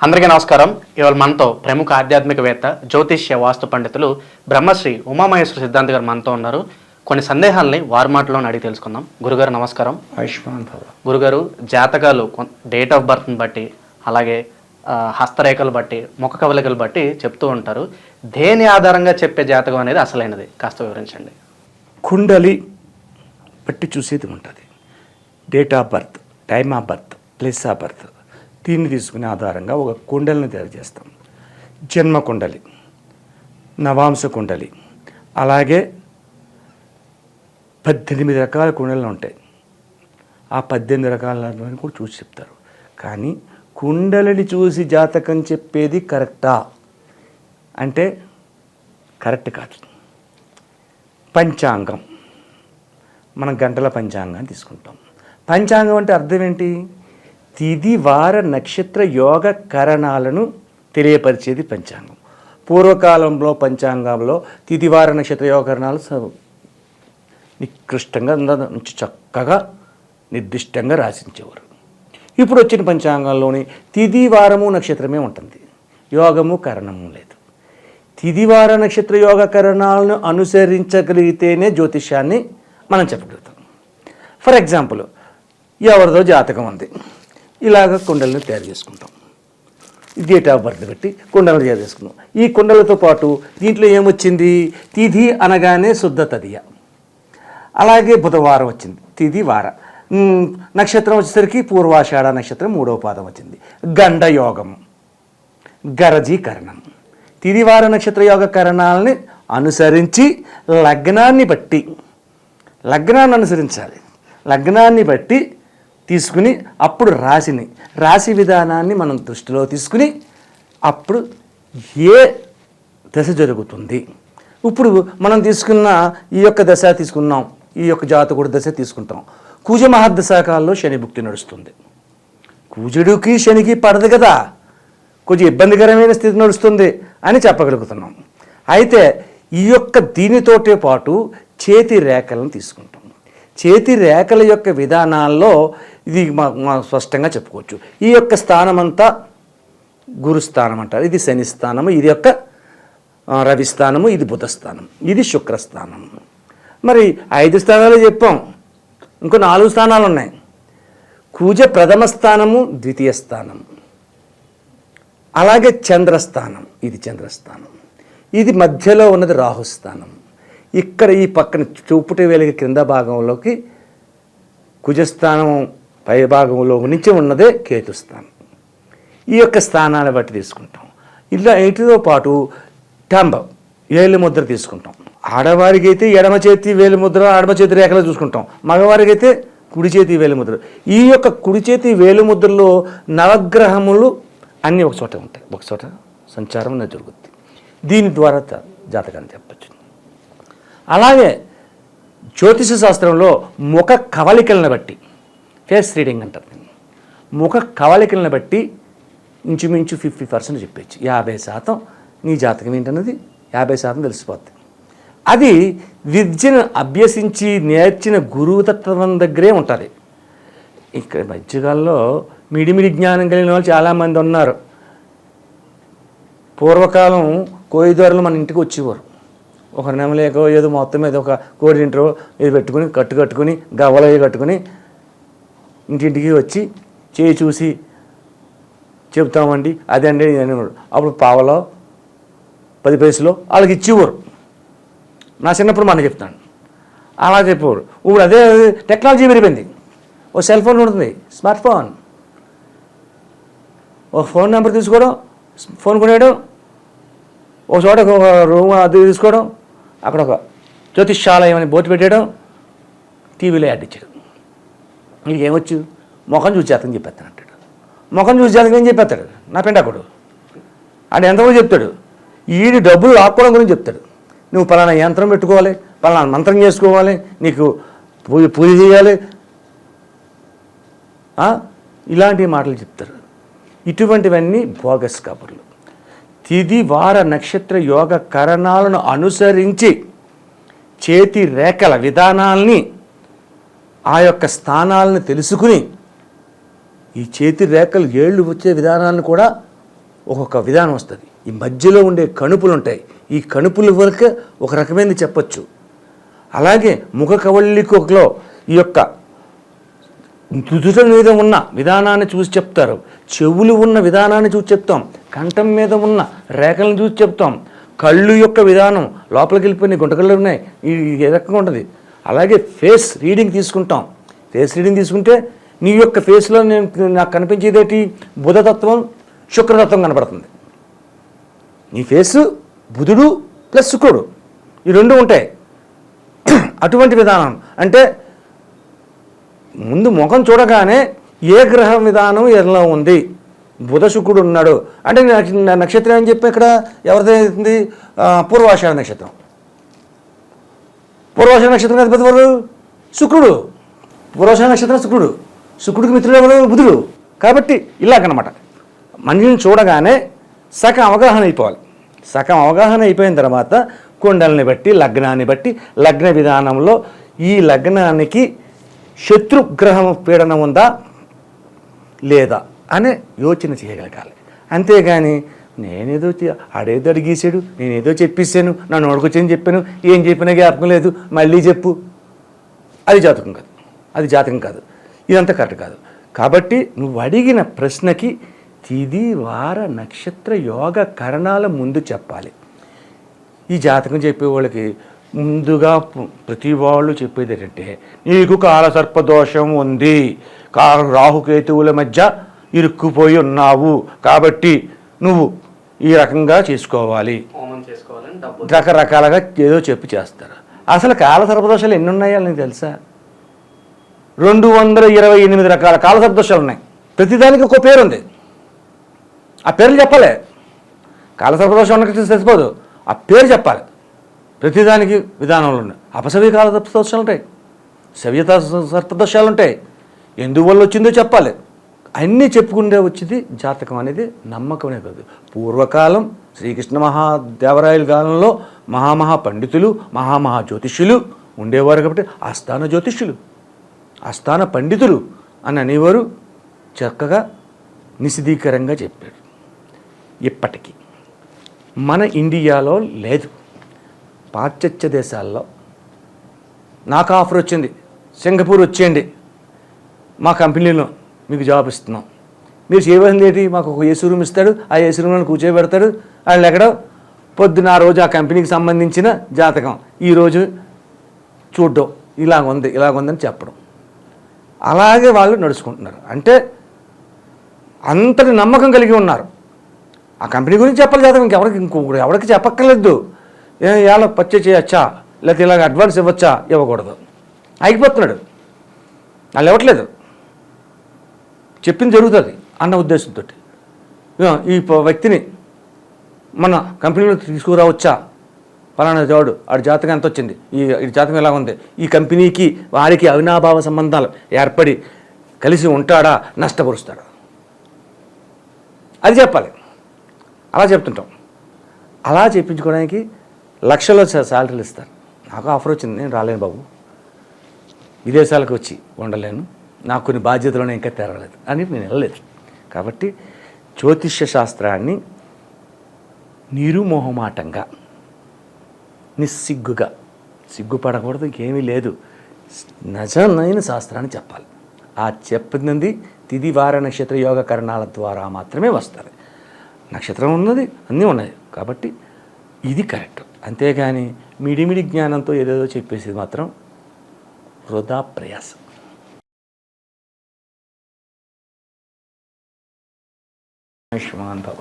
అందరికీ నమస్కారం. ఇవాళ మనతో ప్రముఖ ఆధ్యాత్మికవేత్త జ్యోతిష్య వాస్తు పండితులు బ్రహ్మశ్రీ ఉమామహేశ్వర సిద్ధాంతి గారు మనతో ఉన్నారు. కొన్ని సందేహాలని వారి మాటలోనే అడిగి తెలుసుకుందాం. గురుగారు నమస్కారం. ఆయుష్మాన్ భవ. గురుగారు, జాతకాలు డేట్ ఆఫ్ బర్త్ని బట్టి, అలాగే హస్తరేఖలు బట్టి, ముఖ కవలికలు బట్టి చెప్తూ ఉంటారు. దేని ఆధారంగా చెప్పే జాతకం అనేది అసలైనది కాస్త వివరించండి. కుండలి బట్టి చూసేది ఉంటుంది. Date of birth, time of birth, place of birth, దీన్ని తీసుకునే ఆధారంగా ఒక కుండలిని తయారు చేస్తాం. జన్మ కుండలి, నవాంశ కుండలి, అలాగే 18 రకాల కుండలు ఉంటాయి. ఆ 18 రకాలని కూడా చూసి చెప్తారు. కానీ కుండలిని చూసి జాతకం చెప్పేది కరెక్టా అంటే కరెక్ట్ కాదు. పంచాంగం, మనం గంటల పంచాంగాన్ని తీసుకుంటాం. పంచాంగం అంటే అర్థం ఏంటి? తిథి వార నక్షత్ర యోగ కరణాలను తెలియపరిచేది పంచాంగం. పూర్వకాలంలో పంచాంగంలో తిథి వార నక్షత్ర యోగ కరణాలు నికృష్టంగా నుంచి చక్కగా నిర్దిష్టంగా రాసించేవారు. ఇప్పుడు వచ్చిన పంచాంగంలోని తిథి వారము నక్షత్రమే ఉంటుంది, యోగము కరణము లేదు. తిథి వార నక్షత్ర యోగ కరణాలను అనుసరించగలిగితేనే జ్యోతిష్యాన్ని మనం చెప్పగలుగుతాం. ఫర్ ఎగ్జాంపుల్, ఎవరిదో జాతకం ఉంది, ఇలాగ కుండలను తయారు చేసుకుంటాం. డేట్ ఆఫ్ బర్త్ బట్టి కుండలను తయారు చేసుకున్నాం. ఈ కుండలతో పాటు దీంట్లో ఏమొచ్చింది? తిథి అనగానే శుద్ధ తదియ, అలాగే బుధవారం వచ్చింది, తిథి వార. నక్షత్రం వచ్చేసరికి పూర్వాషాఢ నక్షత్రం 3వ పాదం వచ్చింది. గండయోగం, గరజీకరణం. తిథి వార నక్షత్ర యోగ కరణాలని అనుసరించి లగ్నాన్ని బట్టి, లగ్నాన్ని అనుసరించాలి, లగ్నాన్ని బట్టి తీసుకుని అప్పుడు రాశి విధానాన్ని మనం దృష్టిలో తీసుకుని అప్పుడు ఏ దశ జరుగుతుంది. ఇప్పుడు మనం తీసుకున్న ఈ యొక్క దశ తీసుకున్నాం, ఈ యొక్క జాతకుడు దశ తీసుకుంటాం. కుజ మహర్దశాకాల్లో శని భుక్తి నడుస్తుంది. కుజుడికి శనికి పడదు కదా, కొంచెం ఇబ్బందికరమైన స్థితి నడుస్తుంది అని చెప్పగలుగుతున్నాం. అయితే ఈ యొక్క దీనితోటే పాటు చేతి రేఖలను తీసుకుంటాం. చేతి రేఖల యొక్క విధానాల్లో ఇది మా స్పష్టంగా చెప్పుకోవచ్చు. ఈ యొక్క స్థానం అంతా గురుస్థానం అంటారు, ఇది శని స్థానము, ఇది యొక్క రవి స్థానము, ఇది బుధ స్థానం, ఇది శుక్రస్థానం. మరి 5 స్థానాలు చెప్పాం, ఇంకో 4 స్థానాలు ఉన్నాయి. కుజ ప్రథమ స్థానము, ద్వితీయ స్థానం, అలాగే చంద్రస్థానం, ఇది చంద్రస్థానం, ఇది మధ్యలో ఉన్నది రాహుస్థానం. ఇక్కడ ఈ పక్కన చూపుటి వేలికి క్రింద భాగంలోకి కుజస్థానం పై భాగంలో నుంచి ఉన్నదే కేతుస్థానం. ఈ యొక్క స్థానాన్ని బట్టి తీసుకుంటాం. ఇలా వీటితో పాటు టంబ వేలి ముద్ర తీసుకుంటాం. ఆడవారికి అయితే ఎడమ చేతి వేలి ముద్ర, ఎడమ చేతి రేఖలు చూసుకుంటాం. మగవారికి అయితే కుడి చేతి వేలి ముద్ర. ఈ యొక్క కుడి చేతి వేలి ముద్రలో నవగ్రహములు అన్నీ ఒక చోట ఉంటాయి, ఒక చోట సంచారం అనేది జరుగుతుంది. దీని ద్వారా జాతకాన్ని చెప్పచ్చు. అలాగే జ్యోతిష శాస్త్రంలో ముఖ కవలికలను బట్టి, ఫేస్ రీడింగ్ అంటారు, ముఖ కవలికలను బట్టి ఇంచుమించు 50% చెప్పచ్చు. 50% నీ జాతకం ఏంటన్నది 50% తెలిసిపోతుంది. అది విద్యను అభ్యసించి నేర్చిన గురుతత్వం దగ్గరే ఉంటుంది. ఇక్కడ మధ్యకాలంలో మిడిమిడి జ్ఞానం కలిగిన వాళ్ళు చాలామంది ఉన్నారు. పూర్వకాలం కోయిదారులు మన ఇంటికి వచ్చేవారు. ఒక నెమలేకో ఏదో మొత్తం మీద ఒక కోడి ఇంటో ఇది పెట్టుకుని కట్టుకుని గవ్వలు కట్టుకుని ఇంటింటికి వచ్చి చేయి చూసి చెప్తామండి అదండి అనేవాడు. అప్పుడు పావలో 10 పైసలో వాళ్ళకి ఇచ్చేవారు. నా చిన్నప్పుడు మన చెప్తాను అలా చెప్పేవారు. ఇప్పుడు అదే టెక్నాలజీ పెరిగిపోయింది. ఓ సెల్ ఫోన్ ఉంటుంది, స్మార్ట్ ఫోన్, ఒక ఫోన్ నెంబర్ తీసుకోవడం, ఫోన్ కొనేయడం, ఒక చోట ఒక రూమ్ అది తీసుకోవడం, అక్కడ ఒక జ్యోతిష్యాలయం అని బోర్డు పెట్టడం, టీవీలో యాడ్ ఇచ్చాడు. నీకు ఏమొచ్చు? ముఖం చూసి జాతకం చెప్పేస్తాను అంటాడు. ముఖం చూసి జాతకం ఏం చెప్పేస్తాడు? నా పెండాకుడు అంటే ఎంతవరకు చెప్తాడు? ఈడి డబ్బులు లాక్కోవడం గురించి చెప్తాడు. నువ్వు పలానా యంత్రం పెట్టుకోవాలి, పలానా మంత్రం చేసుకోవాలి, నీకు పూజ చేయాలి, ఇలాంటి మాటలు చెప్తారు. ఇటువంటివన్నీ బోగస్ కబుర్లు. తిథి వార నక్షత్ర యోగ కరణాలను అనుసరించి చేతి రేఖల విధానాల్ని, ఆ యొక్క స్థానాలను తెలుసుకుని ఈ చేతి రేఖలు ఏళ్ళు వచ్చే విధానాన్ని కూడా ఒక్కొక్క విధానం వస్తుంది. ఈ మధ్యలో ఉండే కణుపులు ఉంటాయి. ఈ కణుపుల వరకు ఒక రకమైనది చెప్పచ్చు. అలాగే ముఖ కవళికలో ఈ యొక్క దుదుట మీద ఉన్న విధానాన్ని చూసి చెప్తారు, చెవులు ఉన్న విధానాన్ని చూసి చెప్తాం, కంఠం మీద ఉన్న రేఖలను చూసి చెప్తాం, కళ్ళు యొక్క విధానం లోపలికి వెళ్ళిపోయినాయి, గుంటకళ్ళు ఉన్నాయి, ఈ రకంగా ఉంటుంది. అలాగే ఫేస్ రీడింగ్ తీసుకుంటాం. ఫేస్ రీడింగ్ తీసుకుంటే నీ యొక్క ఫేస్లో నాకు కనిపించేదేంటి, బుధతత్వం శుక్రతత్వం కనపడుతుంది. నీ ఫేసు బుధుడు ప్లస్ శుక్రుడు ఈ రెండు ఉంటాయి. అటువంటి విధానం అంటే ముందు ముఖం చూడగానే ఏ గ్రహ విధానం ఎలా ఉంది, బుధ శుక్రుడు ఉన్నాడు అంటే నక్షత్రం అని చెప్పి ఇక్కడ ఎవరిదైతుంది, పూర్వాషాఢ నక్షత్రం. పూర్వాషాఢ నక్షత్రం అధిపతి ఎవరు, శుక్రుడు. పూర్వాషాఢ నక్షత్రం శుక్రుడు, శుక్రుడికి మిత్రుడు ఎవరు, బుధుడు. కాబట్టి ఇలాగనమాట మనిషిని చూడగానే సగం అవగాహన అయిపోవాలి. సగం అవగాహన అయిపోయిన తర్వాత కుండల్ని బట్టి లగ్నాన్ని బట్టి లగ్న విధానంలో ఈ లగ్నానికి శత్రుగ్రహం పీడనం ఉందా లేదా అనే యోచన చేయగలగాలి. అంతేగాని నేనేదో ఆడేదో అడిగేసాడు, నేనేదో చెప్పేసాను, నన్ను అడుగుచని చెప్పాను, ఏం చెప్పినా జ్ఞాపకం లేదు, మళ్ళీ చెప్పు, అది జాతకం కాదు, అది జాతకం కాదు, ఇదంతా కరెక్ట్ కాదు. కాబట్టి నువ్వు అడిగిన ప్రశ్నకి తిథి వార నక్షత్ర యోగ కరణాల ముందు చెప్పాలి. ఈ జాతకం చెప్పేవాళ్ళకి ముందుగా ప్రతి వాళ్ళు చెప్పేది ఏంటంటే, నీకు కాలసర్పదోషం ఉంది, రాహుకేతువుల మధ్య ఇరుక్కుపోయి ఉన్నావు, కాబట్టి నువ్వు ఈ రకంగా చేసుకోవాలి, రకరకాలుగా ఏదో చెప్పి చేస్తారు. అసలు కాలసర్పదోషాలు ఎన్ని ఉన్నాయో నీకు తెలుసా? 228 రకాల కాలసర్పదోషాలు ఉన్నాయి. ప్రతిదానికి ఒక పేరు ఉంది, ఆ పేర్లు చెప్పాలి. కాలసర్పదోషం ఉన్నట్టు తెలిసిపోదు, ఆ పేరు చెప్పాలి. ప్రతిదానికి విధానంలో ఉన్నాయి. అపసవ్య కాల సర్పదోషాలు ఉంటాయి, సవ్యత సర్పదోషాలు ఉంటాయి, ఎందువల్ల వచ్చిందో చెప్పాలి. అన్నీ చెప్పుకుంటే వచ్చింది జాతకం అనేది నమ్మకమే కాదు. పూర్వకాలం శ్రీకృష్ణ మహాదేవరాయల కాలంలో మహామహా పండితులు మహామహా జ్యోతిష్యులు ఉండేవారు. కాబట్టి ఆస్థాన జ్యోతిష్యులు, ఆస్థాన పండితులు అని అనేవారు. చక్కగా నిశిదీకరంగా చెప్పారు. ఇప్పటికీ మన ఇండియాలో లేదు. పాశ్చాత్య దేశాల్లో నాకు ఆఫర్ వచ్చింది, సింగపూర్ వచ్చేయండి, మా కంపెనీలో మీకు జాబ్ ఇస్తున్నాం, మీరు చేయవలసింది ఏంటి, మాకు ఒక ఏసీ రూమ్ ఇస్తాడు, ఆ ఏసీ రూమ్లో కూర్చోబెడతాడు, వాళ్ళు ఎక్కడో పొద్దున ఆ రోజు ఆ కంపెనీకి సంబంధించిన జాతకం ఈరోజు చూడడం ఇలాగుందని చెప్పడం, అలాగే వాళ్ళు నడుచుకుంటున్నారు. అంటే అంతటి నమ్మకం కలిగి ఉన్నారు. ఆ కంపెనీ గురించి చెప్పాలి జాతకం, ఎవరికి చెప్పక్కర్లేదు. ఇలా పర్చేజ్ చేయొచ్చా, లేకపోతే ఇలాగ అడ్వాన్స్ ఇవ్వచ్చా, ఇవ్వకూడదు, ఆగిపోతున్నాడు, వాళ్ళు ఇవ్వట్లేదు, చెప్పింది జరుగుతుంది అన్న ఉద్దేశంతో ఈ వ్యక్తిని మన కంపెనీలో తీసుకురావచ్చా, ఫలానా దేవుడు ఆడి జాతకం ఎంత వచ్చింది, ఈ జాతకం ఎలా ఉంది, ఈ కంపెనీకి వారికి అవినాభావ సంబంధాలు ఏర్పడి కలిసి ఉంటాడా, నష్టపరుస్తాడా, అది చెప్పాలి. అలా చెప్తుంటాం. అలా చెప్పించుకోవడానికి లక్షల్లో శాలరీలు ఇస్తారు. నాకు ఆఫర్ వచ్చింది, నేను రాలేను బాబు, విదేశాలకు వచ్చి ఉండలేను, నాకు కొన్ని బాధ్యతలను ఇంకా తెరలేదు అని నేను వెళ్ళలేదు. కాబట్టి జ్యోతిష్య శాస్త్రాన్ని నిరుమోహమాటంగా నిస్సిగ్గుగా, సిగ్గుపడకూడదు, ఇంకేమీ లేదు, నిజమైన శాస్త్రాన్ని చెప్పాలి. ఆ చెప్పినది తిథి వార నక్షత్ర యోగ కరణాల ద్వారా మాత్రమే వస్తుంది. నక్షత్రం ఉన్నది, అన్నీ ఉన్నాయి, కాబట్టి ఇది కరెక్ట్. అంతేగాని మిడిమిడి జ్ఞానంతో ఏదేదో చెప్పేసి మాత్రం వృధా ప్రయాసం. ఆయుష్మాన్ భవ.